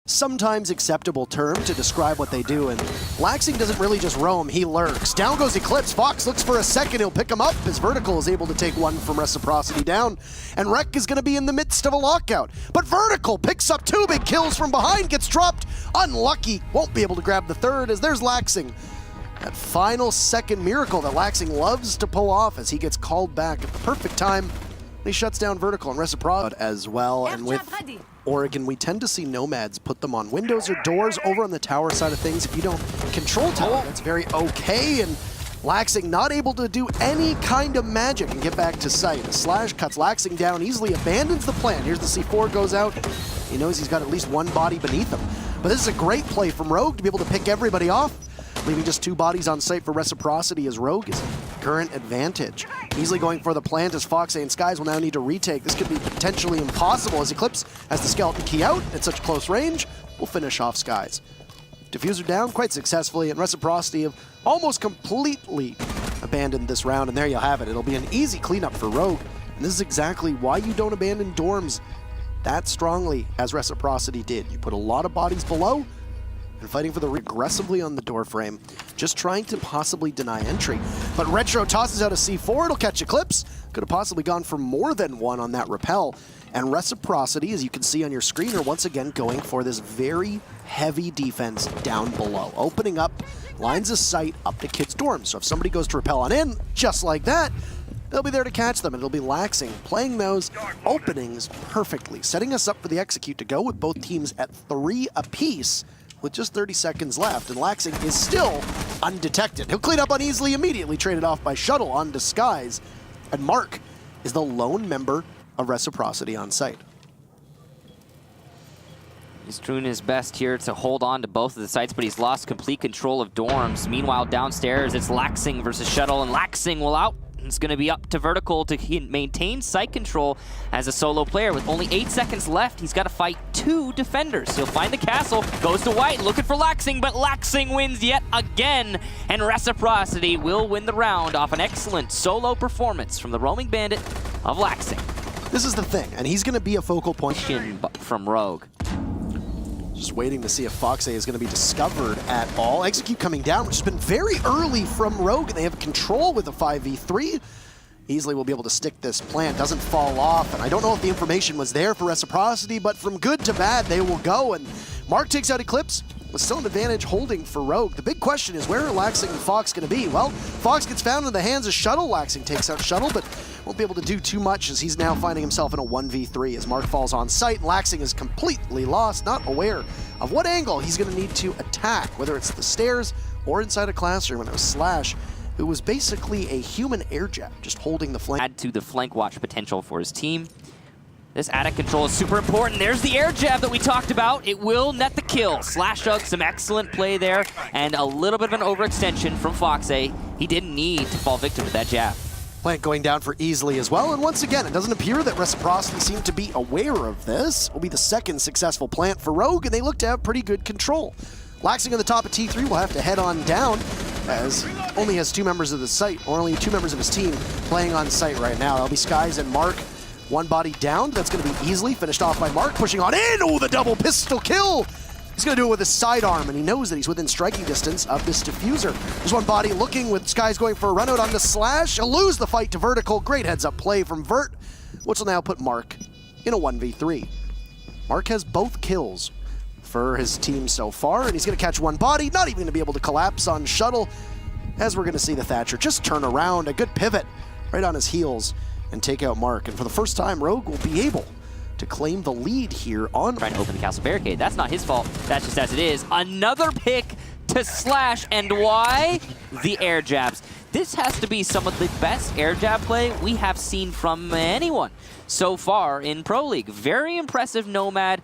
sometimes acceptable term to describe what they do, and Laxing doesn't really just roam, he lurks. Down goes Eclipse, Fox looks for a second, he'll pick him up as Vertical is able to take one from Reciprocity down, and Rec is gonna be in the midst of a lockout. But Vertical picks up two big kills from behind, gets dropped, unlucky, won't be able to grab the third as there's Laxing. That final second miracle that Laxing loves to pull off as he gets called back at the perfect time. He shuts down Vertical and Reciprocity as well, and with Oregon, we tend to see Nomads put them on windows or doors over on the tower side of things. If you don't control tower, that's very okay, and Laxing not able to do any kind of magic and get back to site. A slash cuts Laxing down, easily abandons the plan. Here's the C4 goes out. He knows he's got at least one body beneath him. But this is a great play from Rogue to be able to pick everybody off, leaving just two bodies on site for Reciprocity as Rogue is current advantage. Easily going for the plant as Fox and Skies will now need to retake. This could be potentially impossible as Eclipse has the skeleton key out at such close range. Will finish off Skies. Diffuser down quite successfully, and Reciprocity have almost completely abandoned this round, and there you have it. It'll be an easy cleanup for Rogue, and this is exactly why you don't abandon dorms that strongly as Reciprocity did. You put a lot of bodies below, and fighting for the aggressively on the door frame, just trying to possibly deny entry. But Retro tosses out a C4, it'll catch Eclipse. Could have possibly gone for more than one on that repel. And Reciprocity, as you can see on your screen, are once again going for this very heavy defense down below, opening up lines of sight up to kids' dorms. So if somebody goes to repel on in, just like that, they'll be there to catch them, and it'll be Laxing, playing those openings perfectly, setting us up for the execute to go with both teams at 3 apiece, with just 30 seconds left, and Laxing is still undetected. He'll clean up uneasily, immediately traded off by Shuttle on Disguise, and Mark is the lone member of Reciprocity on site. He's doing his best here to hold on to both of the sites, but he's lost complete control of dorms. Meanwhile, downstairs, it's Laxing versus Shuttle, and Laxing will out. It's going to be up to Vertical to maintain site control as a solo player. With only 8 seconds left, he's got to fight 2 defenders. He'll find the castle, goes to White, looking for Laxing, but Laxing wins yet again, and Reciprocity will win the round off an excellent solo performance from the roaming bandit of Laxing. This is the thing, and he's going to be a focal point from Rogue. Just waiting to see if Fox is going to be discovered at all. Execute coming down, which has been very early from Rogue, and they have control with a 5v3. Easily will be able to stick this plant, doesn't fall off, and I don't know if the information was there for Reciprocity, but from good to bad, they will go, and Mark takes out Eclipse, with still an advantage holding for Rogue. The big question is, where are Laxing and Fox going to be? Well, Fox gets found in the hands of Shuttle. Laxing takes out Shuttle, but won't be able to do too much as he's now finding himself in a 1v3 as Mark falls on site. Laxing is completely lost, not aware of what angle he's going to need to attack, whether it's the stairs or inside a classroom. And it was Slash, who was basically a human air jab, just holding the flank. Add to the flank watch potential for his team. This attic control is super important. There's the air jab that we talked about. It will net the kill. Slashug, some excellent play there, and a little bit of an overextension from Foxay. He didn't need to fall victim to that jab. Plant going down for Easily as well, and once again, it doesn't appear that Reciprocity seemed to be aware of this. It will be the second successful plant for Rogue, and they look to have pretty good control. Laxing on the top of T3 will have to head on down, as only has 2 members of the site, or only 2 members of his team playing on site right now. That'll be Skies and Mark. One body down, that's going to be Easily finished off by Mark, pushing on in. Oh, the double pistol kill! He's going to do it with his sidearm, and he knows that he's within striking distance of this diffuser. There's one body looking with Skies going for a run out on the Slash. He'll lose the fight to Vertical. Great heads-up play from Vert, which will now put Mark in a 1v3. Mark has both kills for his team so far, and he's going to catch one body, not even going to be able to collapse on Shuttle, as we're going to see the Thatcher just turn around, a good pivot right on his heels, and take out Mark. And for the first time, Rogue will be able to claim the lead here on... Trying to open the castle barricade. That's not his fault. That's just as it is. Another pick to Slash, and why? The air jabs. This has to be some of the best air jab play we have seen from anyone so far in Pro League. Very impressive Nomad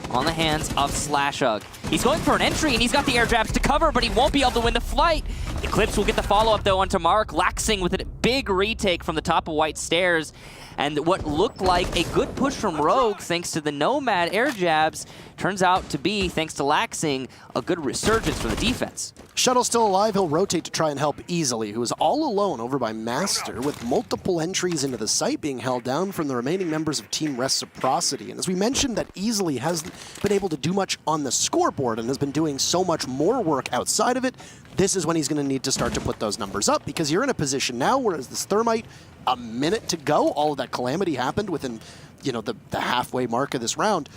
on the hands of Slashug. He's going for an entry, and he's got the air jabs to cover, but he won't be able to win the flight. Eclipse will get the follow-up, though, onto Mark. Laxing with a big retake from the top of White Stairs. And what looked like a good push from Rogue, thanks to the Nomad air jabs, turns out to be, thanks to Laxing, a good resurgence for the defense. Shuttle's still alive. He'll rotate to try and help Easily, who is all alone over by Master, with multiple entries into the site being held down from the remaining members of Team Reciprocity. And as we mentioned, that Easily hasn't been able to do much on the scoreboard and has been doing so much more work outside of it, this is when he's going to need to start to put those numbers up, because you're in a position now where as this Thermite, a minute to go, all of that Calamity happened within, you know, the halfway mark of this round.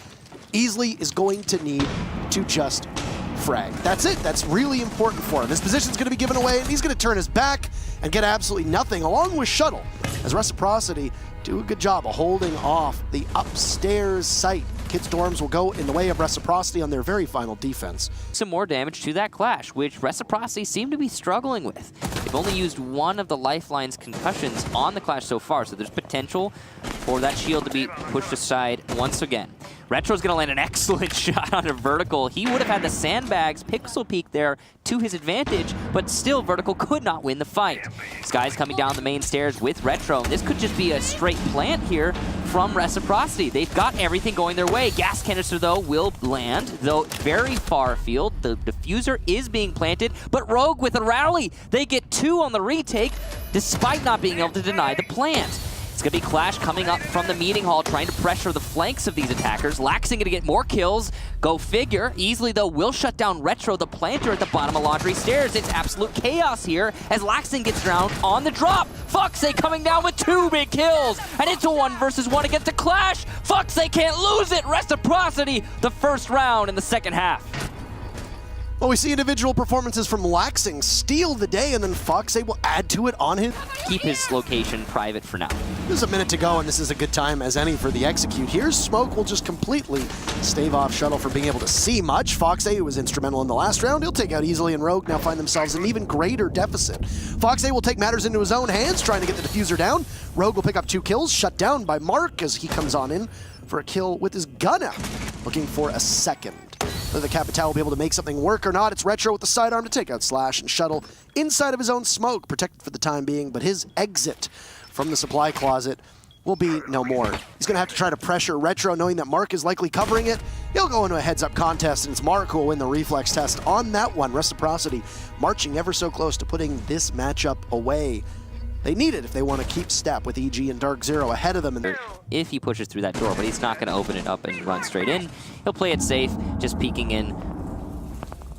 Easily is going to need to just frag. That's it. That's really important for him. His position's going to be given away, and he's going to turn his back and get absolutely nothing, along with Shuttle, as Reciprocity do a good job of holding off the upstairs site. Kids' dorms will go in the way of Reciprocity on their very final defense. Some more damage to that Clash, which Reciprocity seem to be struggling with. They've only used one of the Lifeline's concussions on the Clash so far, so there's potential for that shield to be pushed aside once again. Retro's going to land an excellent shot on a Vertical. He would have had the sandbags pixel peek there to his advantage, but still Vertical could not win the fight. Sky's coming down the main stairs with Retro. This could just be a straight plant here from Reciprocity. They've got everything going their way. Gas canister, though, will land, though very far afield. The diffuser is being planted, but Rogue with a rally. They get 2 on the retake, despite not being able to deny the plant. It's going to be Clash coming up from the meeting hall, trying to pressure the flanks of these attackers. Laxing going to get more kills. Go figure. Easily, though, will shut down Retro, the planter, at the bottom of Laundry Stairs. It's absolute chaos here as Laxing gets drowned on the drop. Foxay coming down with 2 big kills. And it's a 1 versus 1 against the Clash. Foxay can't lose it. Reciprocity, the first round in the second half. Well, we see individual performances from Laxing steal the day, and then Foxay will add to it on his... Keep his location private for now. There's a minute to go, and this is a good time as any for the execute. Here's Smoke will just completely stave off Shuttle from being able to see much. Foxay, who was instrumental in the last round, he'll take out Easily, and Rogue now find themselves in an even greater deficit. Foxay will take matters into his own hands, trying to get the diffuser down. Rogue will pick up 2 kills, shut down by Mark as he comes on in for a kill with his gun out, looking for a second. Whether the Capitao will be able to make something work or not, it's Retro with the sidearm to take out Slash, and Shuttle inside of his own smoke, protected for the time being, but his exit from the supply closet will be no more. He's going to have to try to pressure Retro, knowing that Mark is likely covering it. He'll go into a heads-up contest, and it's Mark who will win the reflex test on that one. Reciprocity marching ever so close to putting this matchup away. They need it if they want to keep step with EG and Dark Zero ahead of them. If he pushes through that door, but he's not going to open it up and run straight in. He'll play it safe, just peeking in.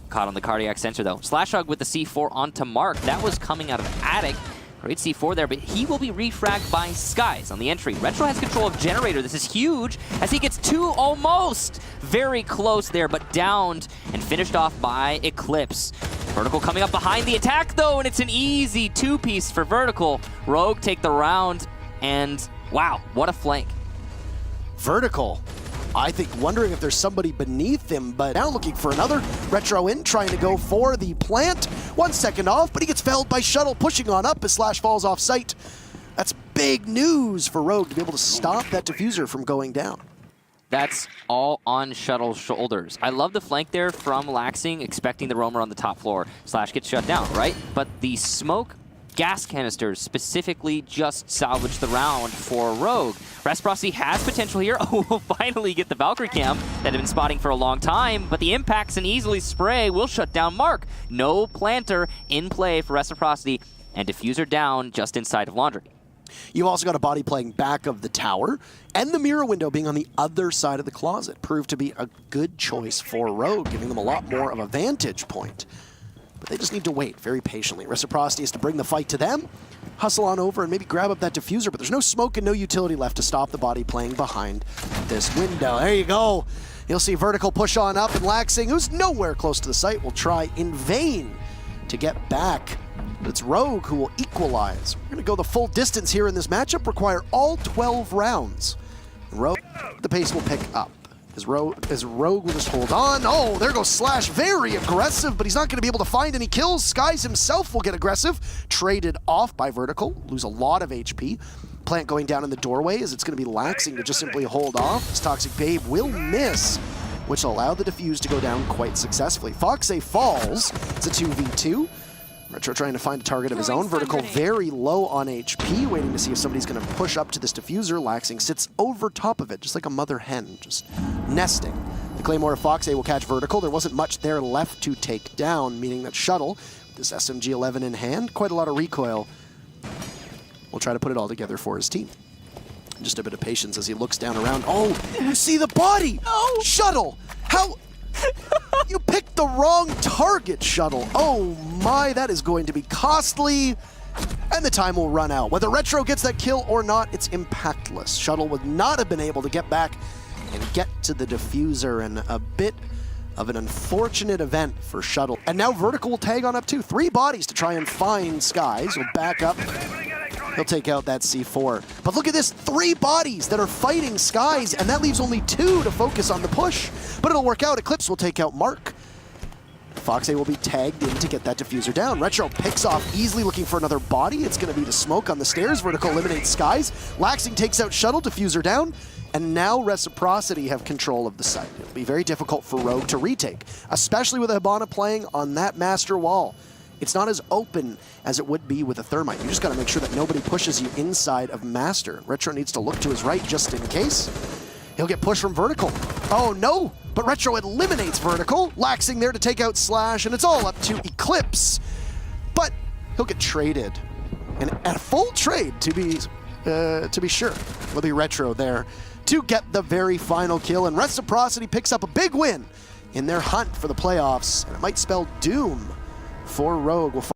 Caught on the cardiac sensor, though. Slash Hug with the C4 onto Mark. That was coming out of Attic. Great C4 there, but he will be refragged by Skies on the entry. Retro has control of Generator. This is huge as he gets 2 almost. Very close there, but downed and finished off by Eclipse. Vertical coming up behind the attack, though, and it's an easy 2-piece for Vertical. Rogue take the round, and wow, what a flank. Vertical, I think, wondering if there's somebody beneath him, but now looking for another. Retro in, trying to go for the plant. 1 second off, but he gets felled by Shuttle, pushing on up as Slash falls off site. That's big news for Rogue to be able to stop that diffuser from going down. That's all on Shuttle's shoulders. I love the flank there from Laxing, expecting the roamer on the top floor. Slash gets shut down, right? But the smoke gas canisters specifically just salvaged the round for Rogue. Reciprocity has potential here. Oh, we'll finally get the Valkyrie cam that had been spotting for a long time, but the impacts and easily spray will shut down Mark. No planter in play for Reciprocity, and diffuser down just inside of Laundry. You also got a body playing back of the tower, and the mirror window being on the other side of the closet proved to be a good choice for Rogue, giving them a lot more of a vantage point. But they just need to wait very patiently. Reciprocity is to bring the fight to them, hustle on over and maybe grab up that diffuser, but there's no smoke and no utility left to stop the body playing behind this window. There you go. You'll see Vertical push on up, and Laxing, who's nowhere close to the site, will try in vain to get back. But it's Rogue who will equalize. We're going to go the full distance here in this matchup, require all 12 rounds. Rogue, the pace will pick up. As Rogue will just hold on. Oh, there goes Slash, very aggressive, but he's not going to be able to find any kills. Skies himself will get aggressive. Traded off by Vertical, lose a lot of HP. Plant going down in the doorway as it's going to be Laxing to just simply hold off. This Toxic Babe will miss, which will allow the defuse to go down quite successfully. Foxay falls. It's a 2v2. Retro trying to find a target of his own. Vertical very low on HP, waiting to see if somebody's going to push up to this diffuser. Laxing sits over top of it, just like a mother hen, just nesting. The Claymore of Foxay will catch Vertical. There wasn't much there left to take down, meaning that Shuttle, with this SMG-11 in hand, quite a lot of recoil, will try to put it all together for his team. Just a bit of patience as he looks down around. Oh, you see the body! No! Shuttle! How... You picked the wrong target, Shuttle. Oh my, that is going to be costly. And the time will run out. Whether Retro gets that kill or not, it's impactless. Shuttle would not have been able to get back and get to the diffuser, and a bit of an unfortunate event for Shuttle. And now Vertical will tag on up too. 3 bodies to try and find Skies. He'll back up. He'll take out that C4. But look at this, 3 bodies that are fighting Skies, and that leaves only 2 to focus on the push. But it'll work out. Eclipse will take out Mark. Foxay will be tagged in to get that diffuser down. Retro picks off easily, looking for another body. It's going to be the smoke on the stairs. Vertical eliminates Skies. Laxing takes out Shuttle, diffuser down. And now Reciprocity have control of the site. It'll be very difficult for Rogue to retake, especially with Hibana playing on that master wall. It's not as open as it would be with a Thermite. You just got to make sure that nobody pushes you inside of Master. Retro needs to look to his right just in case. He'll get pushed from Vertical. Oh no, but Retro eliminates Vertical. Laxing there to take out Slash, and it's all up to Eclipse. But he'll get traded. And a full trade, to be sure. Will be Retro there to get the very final kill, and Reciprocity picks up a big win in their hunt for the playoffs, and it might spell doom for Rogue. We'll